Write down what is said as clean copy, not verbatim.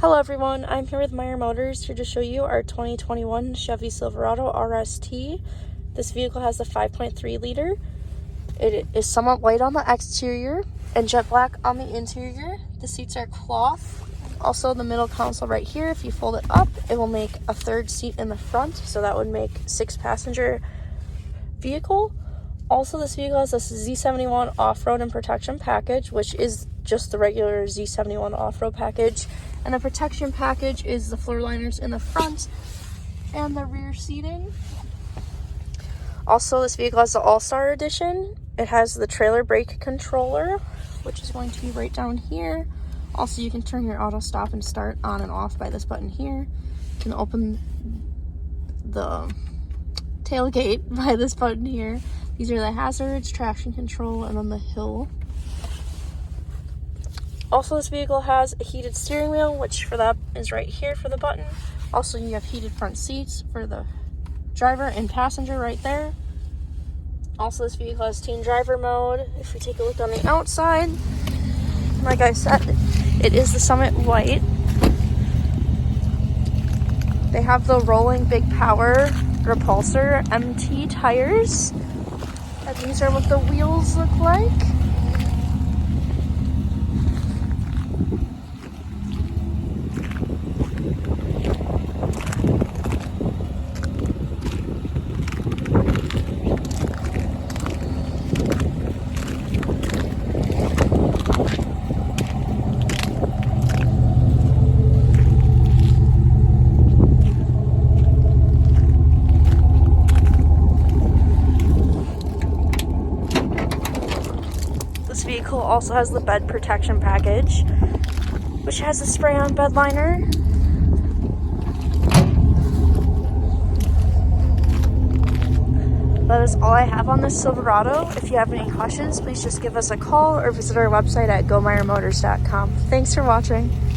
Hello everyone, I'm here with Meyer Motors here to show you our 2021 Chevy Silverado RST. This vehicle has a 5.3 liter. It is somewhat white on the exterior and jet black on the interior. The seats are cloth. Also the middle console right here, if you fold it up, it will make a third seat in the front, so that would make 6-passenger vehicle. Also, this vehicle has a Z71 off-road and protection package, which is just the regular Z71 off-road package. And the protection package is the floor liners in the front and the rear seating. Also, this vehicle has the All-Star Edition. It has the trailer brake controller, which is going to be right down here. Also, you can turn your auto stop and start on and off by this button here. You can open the tailgate by this button here. These are the hazards, traction control, and then the hill. Also, this vehicle has a heated steering wheel, which for that is right here for the button. Also, you have heated front seats for the driver and passenger right there. Also, this vehicle has teen driver mode. If we take a look on the outside, like I said, it is the Summit White. They have the rolling big power repulsor MT tires. And these are what the wheels look like. This vehicle also has the bed protection package, which has a spray-on bed liner. That is all I have on this Silverado. If you have any questions, please just give us a call or visit our website at gomeyermotors.com. Thanks for watching.